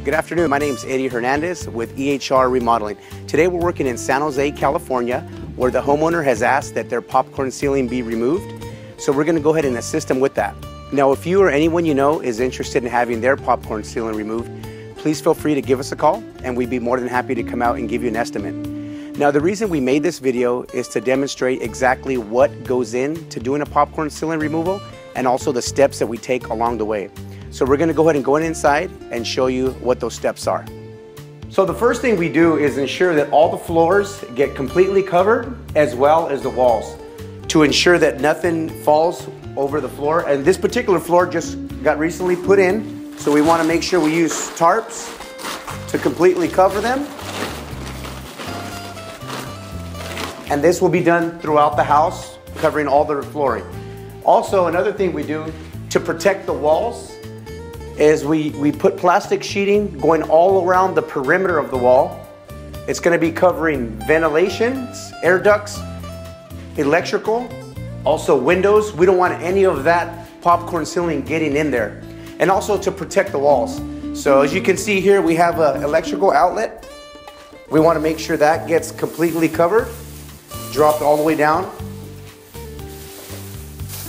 Good afternoon, my name is Eddie Hernandez with EHR Remodeling. Today we're working in San Jose, California, where the homeowner has asked that their popcorn ceiling be removed. So we're going to go ahead and assist them with that. Now, if you or anyone you know is interested in having their popcorn ceiling removed, please feel free to give us a call and we'd be more than happy to come out and give you an estimate. Now, the reason we made this video is to demonstrate exactly what goes into doing a popcorn ceiling removal and also the steps that we take along the way. So we're going to go ahead and go inside and show you what those steps are. So the first thing we do is ensure that all the floors get completely covered as well as the walls to ensure that nothing falls over the floor. And this particular floor just got recently put in, so we want to make sure we use tarps to completely cover them. And this will be done throughout the house, covering all the flooring. Also, another thing we do to protect the walls is we put plastic sheeting going all around the perimeter of the wall. It's going to be covering ventilation, air ducts, electrical, also windows. We don't want any of that popcorn ceiling getting in there. And also to protect the walls. So as you can see here, we have an electrical outlet. We want to make sure that gets completely covered, dropped all the way down.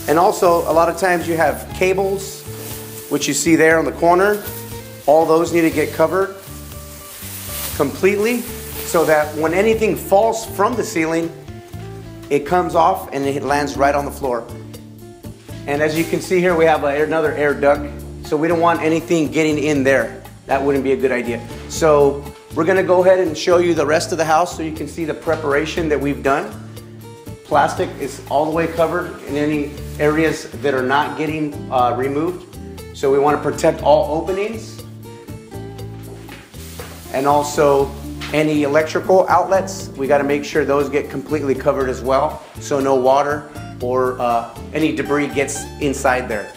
And also, a lot of times you have cables, which you see there on the corner. All those need to get covered completely so that when anything falls from the ceiling, it comes off and it lands right on the floor. And as you can see here, we have another air duct, so we don't want anything getting in there. That wouldn't be a good idea. So we're gonna go ahead and show you the rest of the house so you can see the preparation that we've done. Plastic is all the way covered in any areas that are not getting removed. So we want to protect all openings and also any electrical outlets. We got to make sure those get completely covered as well, so no water or any debris gets inside there.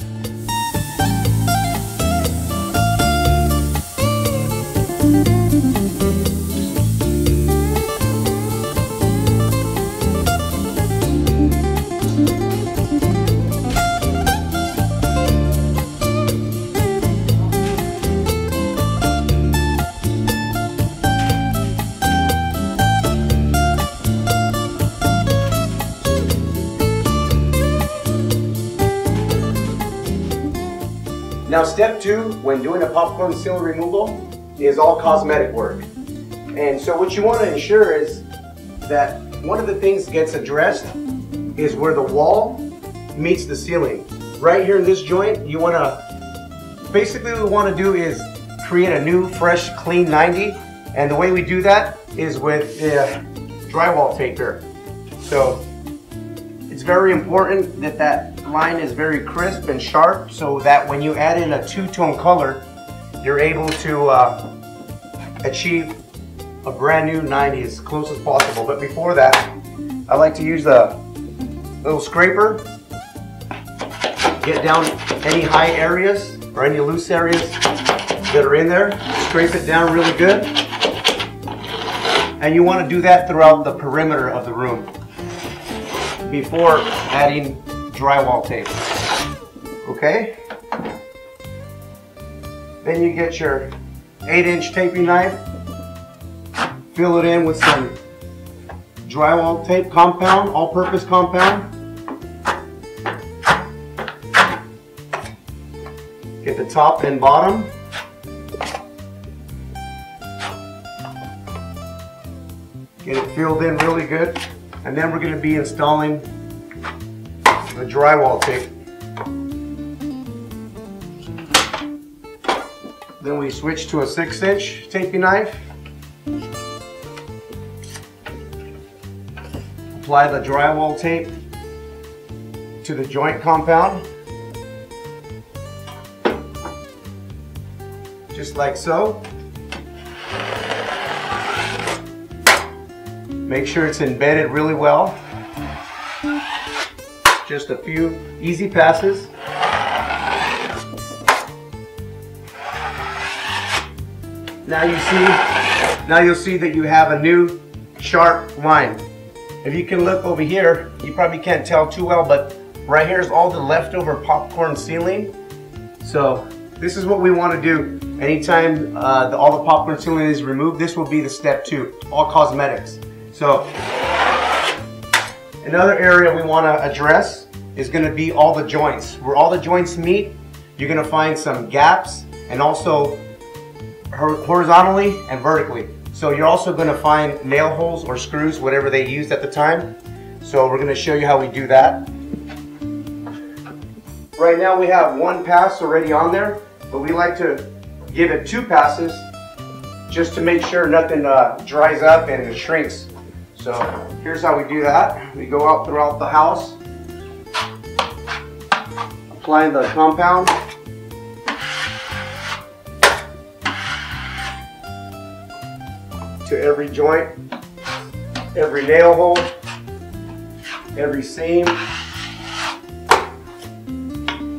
Now, step 2, when doing a popcorn ceiling removal, is all cosmetic work. And so what you want to ensure is that one of the things that gets addressed is where the wall meets the ceiling. Right here in this joint, you want to, basically what we want to do is create a new, fresh, clean 90. And the way we do that is with the drywall tape here. So it's very important that that line is very crisp and sharp so that when you add in a two-tone color, you're able to achieve a brand new 90 as close as possible. But before that, I like to use a little scraper, get down any high areas or any loose areas that are in there, scrape it down really good. And you want to do that throughout the perimeter of the room before adding drywall tape. Okay? Then you get your 8-inch taping knife, fill it in with some drywall tape compound, all-purpose compound. Get the top and bottom. Get it filled in really good. And then we're going to be installing the drywall tape. Then we switch to a 6-inch taping knife. Apply the drywall tape to the joint compound. Just like so. Make sure it's embedded really well. Just a few easy passes. Now you'll see that you have a new sharp line. If you can look over here, you probably can't tell too well, but right here is all the leftover popcorn ceiling. So this is what we want to do. Anytime all the popcorn sealing is removed, this will be the step 2, all cosmetics. So another area we want to address is going to be all the joints. Where all the joints meet, you're going to find some gaps, and also horizontally and vertically. So you're also going to find nail holes or screws, whatever they used at the time. So we're going to show you how we do that. Right now we have 1 pass already on there, but we like to give it 2 passes just to make sure nothing dries up and it shrinks. So here's how we do that. We go out throughout the house, applying the compound. To every joint, every nail hole, every seam.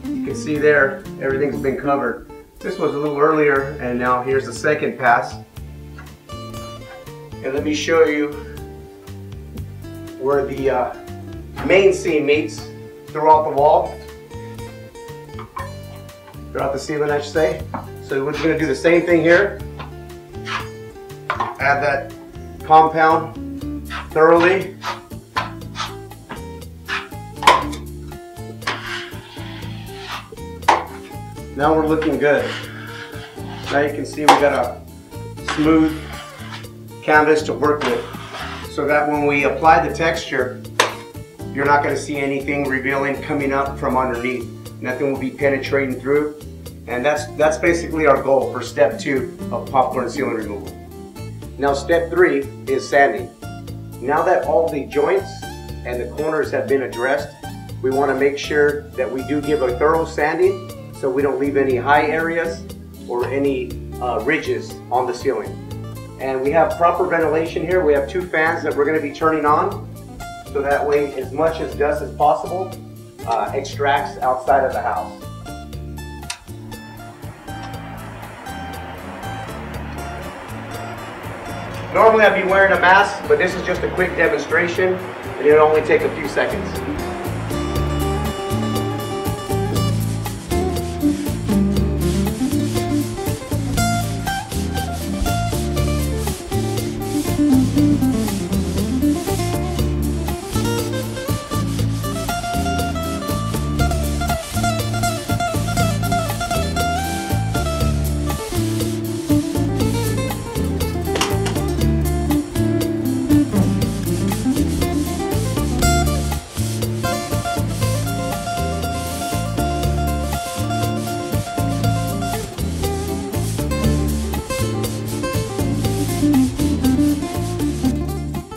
You can see there, everything's been covered. This was a little earlier, and now here's the second pass. And let me show you where the main seam meets throughout the wall, throughout the ceiling, I should say. So we're just going to do the same thing here. Add that compound thoroughly. Now we're looking good. Now you can see we got a smooth canvas to work with, so that when we apply the texture, you're not going to see anything revealing coming up from underneath. Nothing will be penetrating through, and that's basically our goal for step 2 of popcorn sealing removal. Now step 3 is sanding. Now that all the joints and the corners have been addressed, we want to make sure that we do give a thorough sanding so we don't leave any high areas or any ridges on the ceiling. And we have proper ventilation here. We have 2 fans that we're going to be turning on, so that way as much as dust as possible extracts outside of the house. Normally I'd be wearing a mask, but this is just a quick demonstration, and it'll only take a few seconds.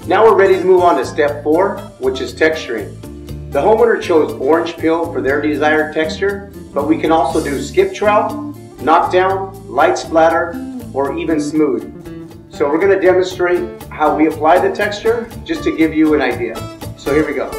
Now we're ready to move on to step 4, which is texturing. The homeowner chose orange peel for their desired texture, but we can also do skip trowel, knockdown, light splatter, or even smooth. So we're going to demonstrate how we apply the texture just to give you an idea. So here we go.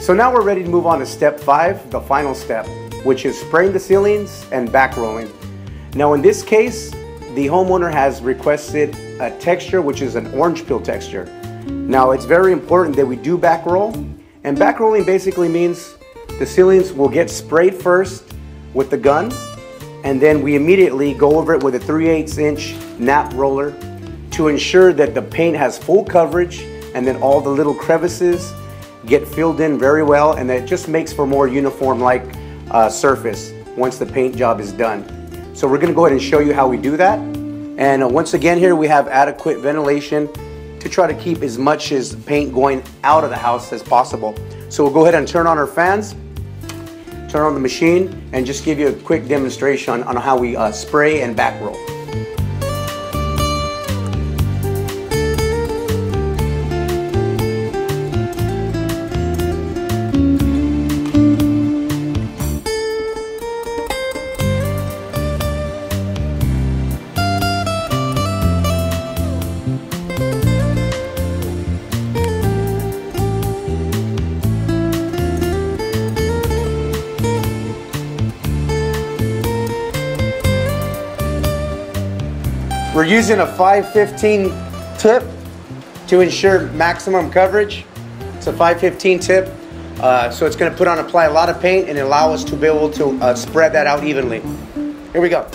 So now we're ready to move on to step 5, the final step, which is spraying the ceilings and back rolling. Now in this case, the homeowner has requested a texture which is an orange peel texture. Now it's very important that we do back roll, and back rolling basically means the ceilings will get sprayed first with the gun, and then we immediately go over it with a 3/8 inch nap roller to ensure that the paint has full coverage and then all the little crevices get filled in very well, and that just makes for more uniform like surface once the paint job is done. So we're going to go ahead and show you how we do that. And once again here we have adequate ventilation to try to keep as much as paint going out of the house as possible. So we'll go ahead and turn on our fans, turn on the machine, and just give you a quick demonstration on how we spray and back roll. We're using a 515 tip to ensure maximum coverage. It's a 515 tip, so it's going to apply a lot of paint and allow us to be able to spread that out evenly. Here we go.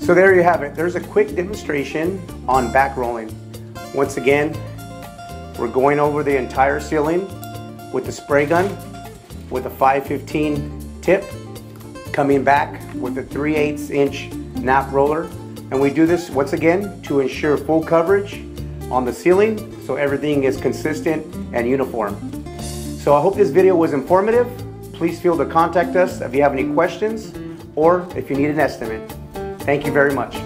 So there you have it. There's a quick demonstration on back rolling. Once again, we're going over the entire ceiling with the spray gun with a 515 tip, coming back with a 3/8 inch nap roller. And we do this once again to ensure full coverage on the ceiling so everything is consistent and uniform. So I hope this video was informative. Please feel to contact us if you have any questions or if you need an estimate. Thank you very much.